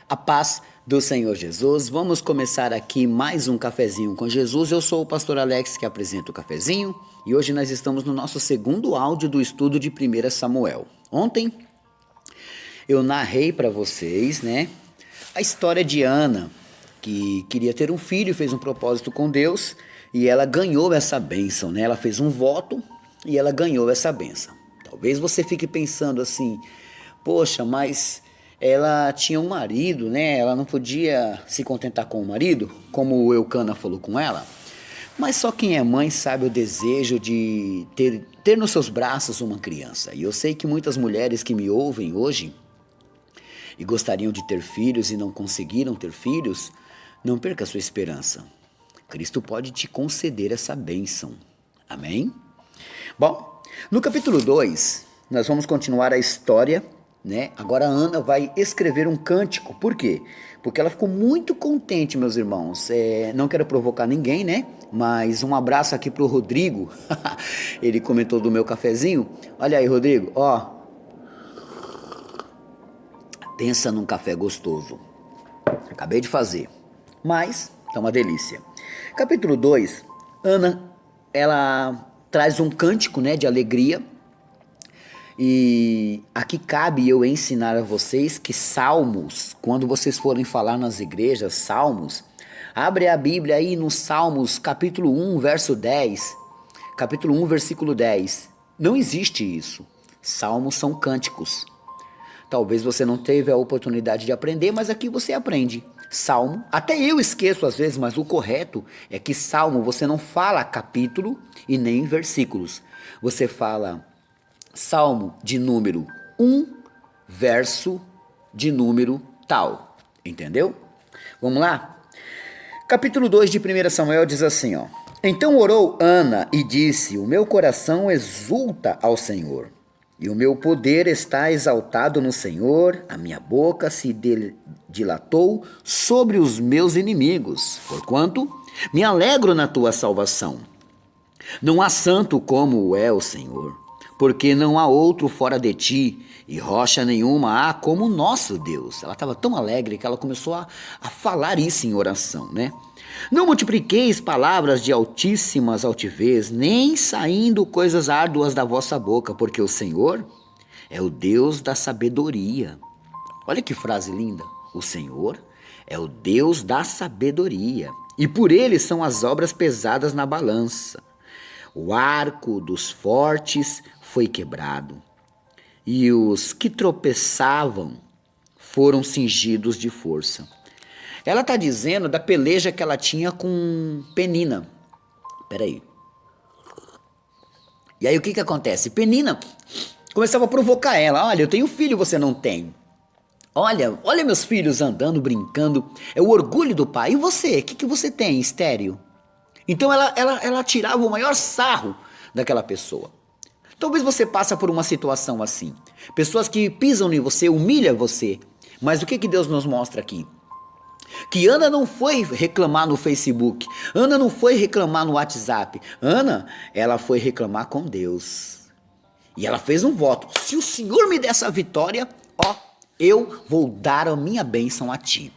A paz do Senhor Jesus. Vamos começar aqui mais um cafezinho com Jesus. Eu sou o pastor Alex que apresenta o cafezinho e hoje nós estamos no nosso segundo áudio do estudo de 1 Samuel. Ontem eu narrei para vocês, a história de Ana, que queria ter um filho, fez um propósito com Deus e ela ganhou essa bênção, Ela fez um voto e ela ganhou essa bênção. Talvez você fique pensando assim, poxa, mas ela tinha um marido, Ela não podia se contentar com o marido, como o Eucana falou com ela. Mas só quem é mãe sabe o desejo de ter nos seus braços uma criança. E eu sei que muitas mulheres que me ouvem hoje e gostariam de ter filhos e não conseguiram ter filhos, não perca a sua esperança. Cristo pode te conceder essa bênção. Amém? Bom, no capítulo 2, nós vamos continuar a história, Agora a Ana vai escrever um cântico. Por quê? Porque ela ficou muito contente, meus irmãos. Não quero provocar ninguém, Mas um abraço aqui pro Rodrigo. Ele comentou do meu cafezinho. Olha aí, Rodrigo, pensa num café gostoso. Acabei de fazer. Mas tá uma delícia. Capítulo 2, Ana, ela traz um cântico, de alegria. E aqui cabe eu ensinar a vocês que salmos, quando vocês forem falar nas igrejas, salmos, abre a Bíblia aí no Salmos capítulo 1, verso 10, capítulo 1, versículo 10. Não existe isso. Salmos são cânticos. Talvez você não teve a oportunidade de aprender, mas aqui você aprende. Salmo, até eu esqueço às vezes, mas o correto é que salmo você não fala capítulo e nem versículos. Você fala Salmo de número 1, verso de número tal. Entendeu? Vamos lá? Capítulo 2 de 1 Samuel diz assim, Então orou Ana e disse, o meu coração exulta ao Senhor, e o meu poder está exaltado no Senhor, a minha boca se dilatou sobre os meus inimigos, porquanto me alegro na tua salvação. Não há santo como é o Senhor, porque não há outro fora de ti, e rocha nenhuma há como o nosso Deus. Ela estava tão alegre que ela começou a falar isso em oração, Não multipliqueis palavras de altíssimas altivez, nem saindo coisas árduas da vossa boca, porque o Senhor é o Deus da sabedoria. Olha que frase linda. O Senhor é o Deus da sabedoria, e por ele são as obras pesadas na balança. O arco dos fortes foi quebrado, e os que tropeçavam foram cingidos de força. Ela está dizendo da peleja que ela tinha com Penina. Peraí. E aí o que acontece? Penina começava a provocar ela. Olha, eu tenho filho, você não tem. Olha meus filhos andando, brincando. É o orgulho do pai. E você? O que você tem, estéril? Então ela tirava o maior sarro daquela pessoa. Talvez você passe por uma situação assim. Pessoas que pisam em você, humilham você. Mas o que Deus nos mostra aqui? Que Ana não foi reclamar no Facebook. Ana não foi reclamar no WhatsApp. Ana, ela foi reclamar com Deus. E ela fez um voto. Se o Senhor me der essa vitória, eu vou dar a minha bênção a ti.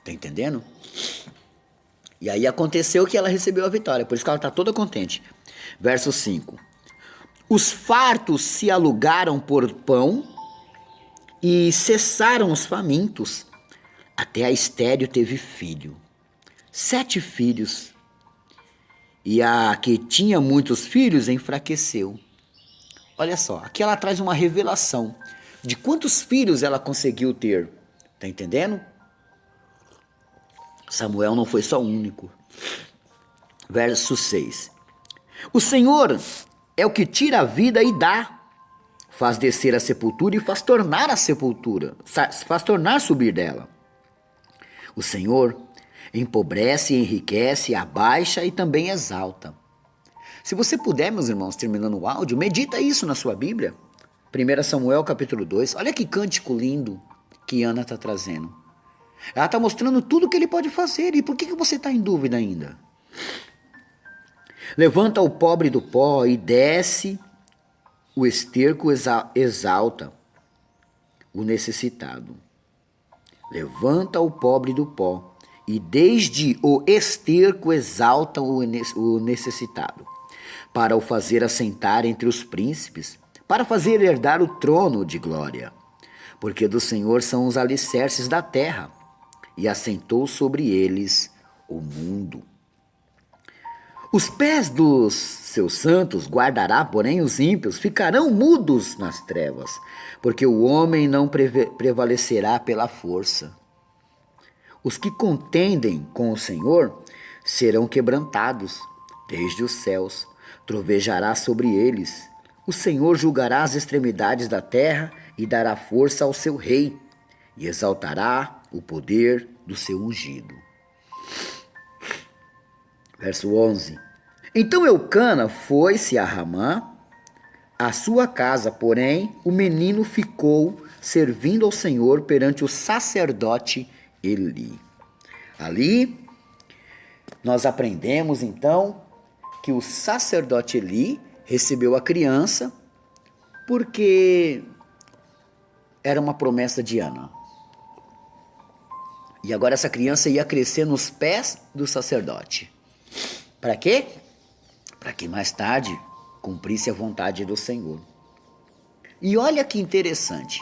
Tá entendendo? E aí aconteceu que ela recebeu a vitória, por isso que ela está toda contente. Verso 5. Os fartos se alugaram por pão e cessaram os famintos. Até a estéril teve filho. 7 filhos. E a que tinha muitos filhos enfraqueceu. Olha só, aqui ela traz uma revelação de quantos filhos ela conseguiu ter. Tá entendendo? Samuel não foi só o único. Verso 6. O Senhor é o que tira a vida e dá. Faz descer a sepultura e faz tornar a sepultura. Faz tornar subir dela. O Senhor empobrece, enriquece, abaixa e também exalta. Se você puder, meus irmãos, terminando o áudio, medita isso na sua Bíblia. 1 Samuel capítulo 2. Olha que cântico lindo que Ana está trazendo. Ela está mostrando tudo o que ele pode fazer. E por que você está em dúvida ainda? Levanta o pobre do pó e desce, o esterco exalta o necessitado. levanta o pobre do pó, e desde o esterco exalta o necessitado, para o fazer assentar entre os príncipes, para fazer herdar o trono de glória. Porque do Senhor são os alicerces da terra, e assentou sobre eles o mundo. Os pés dos seus santos guardará, porém os ímpios ficarão mudos nas trevas, porque o homem não prevalecerá pela força. Os que contendem com o Senhor serão quebrantados desde os céus, trovejará sobre eles. O Senhor julgará as extremidades da terra e dará força ao seu rei, e exaltará o poder do seu ungido. Verso 11. Então Eucana foi-se a Ramá, à sua casa, porém o menino ficou servindo ao Senhor perante o sacerdote Eli. Ali nós aprendemos então que o sacerdote Eli recebeu a criança porque era uma promessa de Ana. E agora essa criança ia crescer nos pés do sacerdote. Para quê? Para que mais tarde cumprisse a vontade do Senhor. E olha que interessante.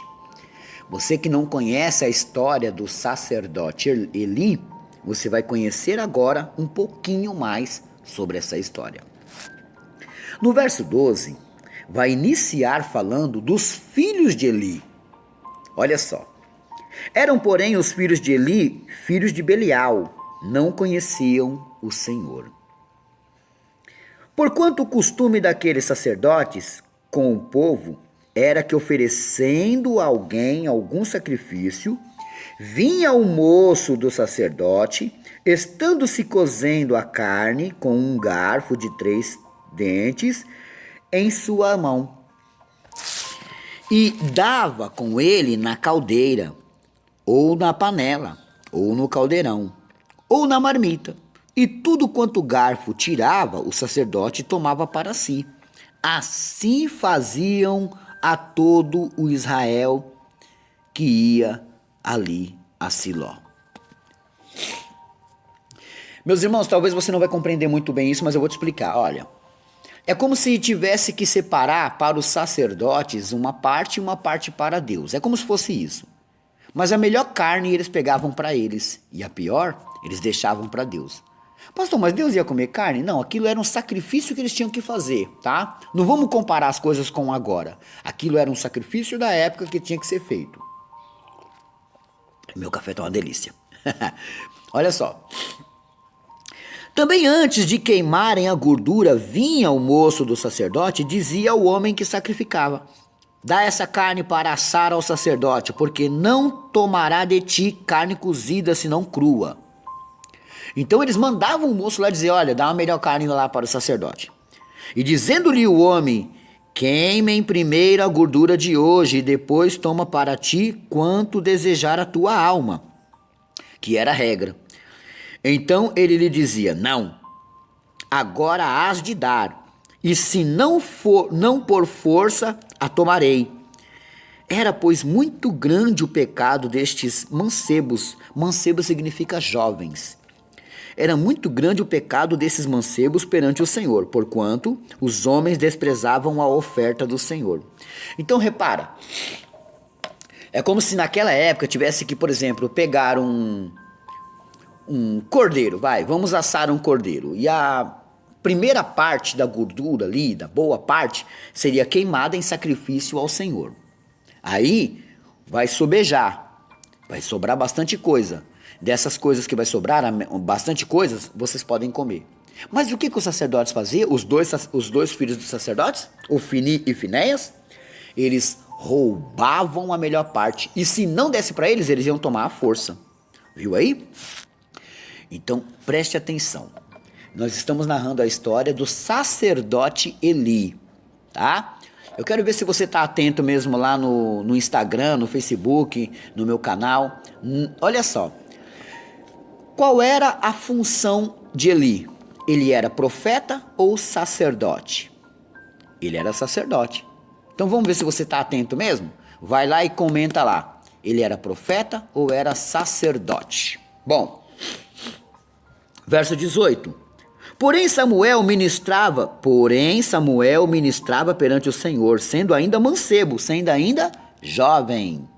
Você que não conhece a história do sacerdote Eli, você vai conhecer agora um pouquinho mais sobre essa história. No verso 12, vai iniciar falando dos filhos de Eli. Olha só. Eram, porém, os filhos de Eli, filhos de Belial, não conheciam o Senhor. Porquanto o costume daqueles sacerdotes com o povo era que, oferecendo a alguém algum sacrifício, vinha o moço do sacerdote, estando-se cozendo a carne com um garfo de 3 dentes em sua mão, e dava com ele na caldeira, ou na panela, ou no caldeirão, ou na marmita. E tudo quanto o garfo tirava, o sacerdote tomava para si. Assim faziam a todo o Israel que ia ali a Siló. Meus irmãos, talvez você não vai compreender muito bem isso, mas eu vou te explicar. Olha, é como se tivesse que separar para os sacerdotes uma parte e uma parte para Deus. É como se fosse isso. Mas a melhor carne eles pegavam para eles, e a pior eles deixavam para Deus. Pastor, mas Deus ia comer carne? Não, aquilo era um sacrifício que eles tinham que fazer, tá? Não vamos comparar as coisas com agora. Aquilo era um sacrifício da época que tinha que ser feito. Meu café tá uma delícia. Olha só. Também antes de queimarem a gordura, vinha o moço do sacerdote e dizia ao homem que sacrificava: dá essa carne para assar ao sacerdote, porque não tomará de ti carne cozida, senão crua. Então eles mandavam o moço lá dizer: olha, dá uma melhor carne lá para o sacerdote. E dizendo-lhe o homem: queimem primeiro a gordura de hoje, e depois toma para ti quanto desejar a tua alma, que era a regra. Então ele lhe dizia: não, agora hás de dar, e se não por força a tomarei. Era, pois, muito grande o pecado destes mancebos. Mancebo significa jovens. Era muito grande o pecado desses mancebos perante o Senhor, porquanto os homens desprezavam a oferta do Senhor. Então repara, é como se naquela época tivesse que, por exemplo, pegar um cordeiro, vamos assar um cordeiro, e a primeira parte da gordura ali, da boa parte, seria queimada em sacrifício ao Senhor. Aí vai sobejar, vai sobrar bastante coisa. Dessas coisas que vai sobrar, bastante coisas, vocês podem comer. Mas o que os sacerdotes faziam? Os dois filhos dos sacerdotes, Ofni e Finéias, eles roubavam a melhor parte. E se não desse para eles, eles iam tomar a força. Viu aí? Então, preste atenção. Nós estamos narrando a história do sacerdote Eli, tá? Eu quero ver se você está atento mesmo lá no Instagram, no Facebook, no meu canal. Olha só. Qual era a função de Eli? Ele era profeta ou sacerdote? Ele era sacerdote. Então vamos ver se você está atento mesmo? Vai lá e comenta lá. Ele era profeta ou era sacerdote? Bom, verso 18. Porém Samuel ministrava perante o Senhor, sendo ainda mancebo, sendo ainda jovem,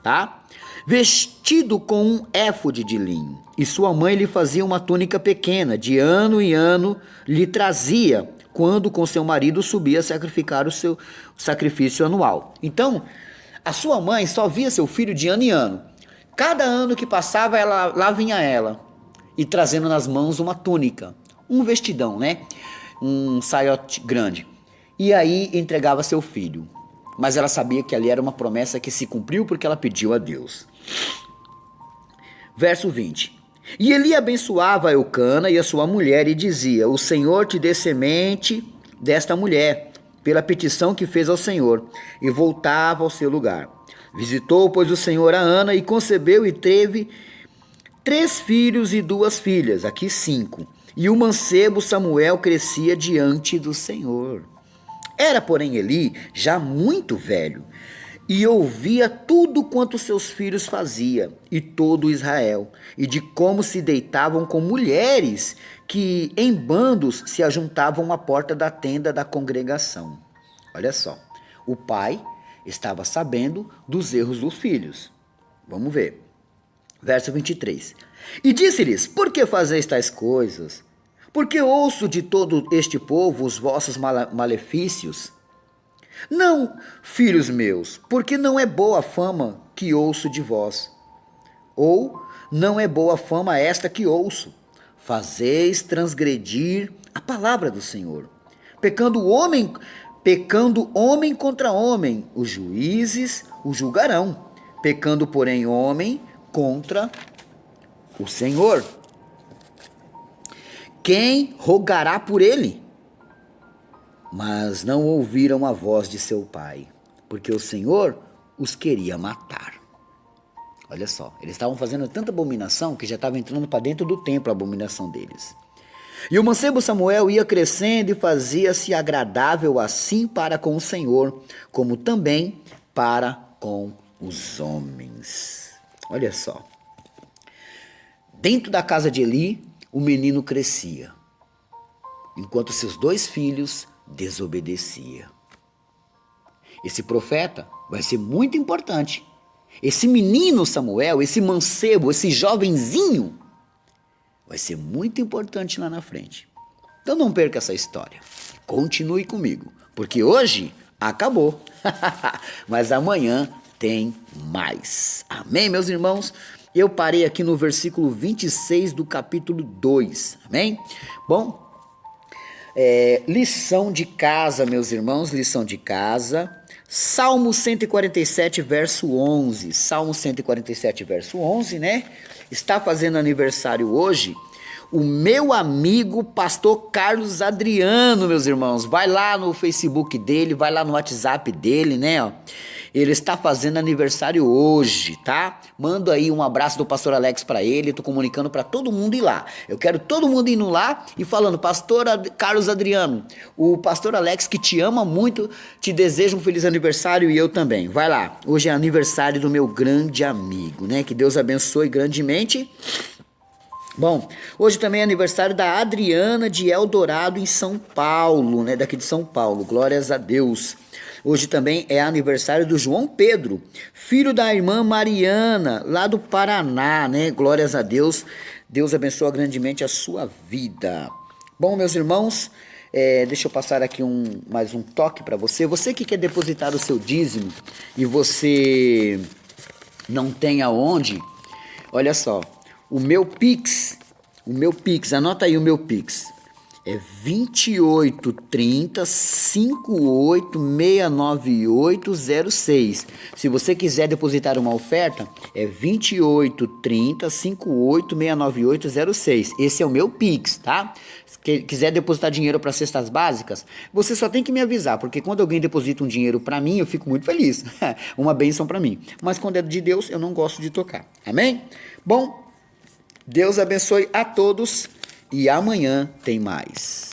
tá? Vestido com um éfode de linho, e sua mãe lhe fazia uma túnica pequena, de ano em ano lhe trazia, quando com seu marido subia a sacrificar o seu sacrifício anual. Então, a sua mãe só via seu filho de ano em ano. Cada ano que passava, lá vinha ela, e trazendo nas mãos uma túnica, um vestidão, né? Um saiote grande. E aí entregava seu filho. Mas ela sabia que ali era uma promessa que se cumpriu porque ela pediu a Deus. Verso 20. E Eli abençoava a Eucana e a sua mulher e dizia: o Senhor te dê semente desta mulher, pela petição que fez ao Senhor. E voltava ao seu lugar. Visitou, pois, o Senhor a Ana e concebeu e teve 3 filhos e 2 filhas, aqui 5. E o mancebo Samuel crescia diante do Senhor. Era, porém, Eli já muito velho, e ouvia tudo quanto seus filhos faziam, e todo Israel, e de como se deitavam com mulheres que em bandos se ajuntavam à porta da tenda da congregação. Olha só, o pai estava sabendo dos erros dos filhos. Vamos ver. Verso 23. E disse-lhes: por que fazeis tais coisas? Porque ouço de todo este povo os vossos malefícios? Não, filhos meus, porque não é boa fama que ouço de vós. Ou não é boa fama esta que ouço. Fazeis transgredir a palavra do Senhor. Pecando homem contra homem, os juízes o julgarão. Pecando, porém, homem contra o Senhor, quem rogará por ele? Mas não ouviram a voz de seu pai, porque o Senhor os queria matar. Olha só, eles estavam fazendo tanta abominação que já estava entrando para dentro do templo a abominação deles. E o mancebo Samuel ia crescendo e fazia-se agradável assim para com o Senhor, como também para com os homens. Olha só. Dentro da casa de Eli, o menino crescia, enquanto seus 2 filhos desobedeciam. Esse profeta vai ser muito importante. Esse menino Samuel, esse mancebo, esse jovenzinho, vai ser muito importante lá na frente. Então não perca essa história. Continue comigo, porque hoje acabou, mas amanhã tem mais. Amém, meus irmãos? Eu parei aqui no versículo 26 do capítulo 2, amém? Bom, lição de casa, meus irmãos, lição de casa. Salmo 147, verso 11. Salmo 147, verso 11, né? Está fazendo aniversário hoje o meu amigo pastor Carlos Adriano, meus irmãos. Vai lá no Facebook dele, vai lá no WhatsApp dele, né? Ó. Ele está fazendo aniversário hoje, tá? Mando aí um abraço do pastor Alex para ele, tô comunicando para todo mundo ir lá. Eu quero todo mundo indo lá e falando: pastor Carlos Adriano, o pastor Alex que te ama muito, te deseja um feliz aniversário e eu também. Vai lá, hoje é aniversário do meu grande amigo, né? Que Deus abençoe grandemente. Bom, hoje também é aniversário da Adriana de Eldorado em São Paulo, né? Daqui de São Paulo, glórias a Deus. Hoje também é aniversário do João Pedro, filho da irmã Mariana, lá do Paraná, né? Glórias a Deus. Deus abençoa grandemente a sua vida. Bom, meus irmãos, deixa eu passar aqui mais um toque para você. Você que quer depositar o seu dízimo e você não tem aonde, olha só, o meu Pix, anota aí o meu Pix. É 2830-58-69806. Se você quiser depositar uma oferta, é 2830-58-69806. Esse é o meu Pix, tá? Se quiser depositar dinheiro para cestas básicas, você só tem que me avisar, porque quando alguém deposita um dinheiro para mim, eu fico muito feliz. Uma bênção para mim. Mas quando é de Deus, eu não gosto de tocar. Amém? Bom, Deus abençoe a todos. E amanhã tem mais.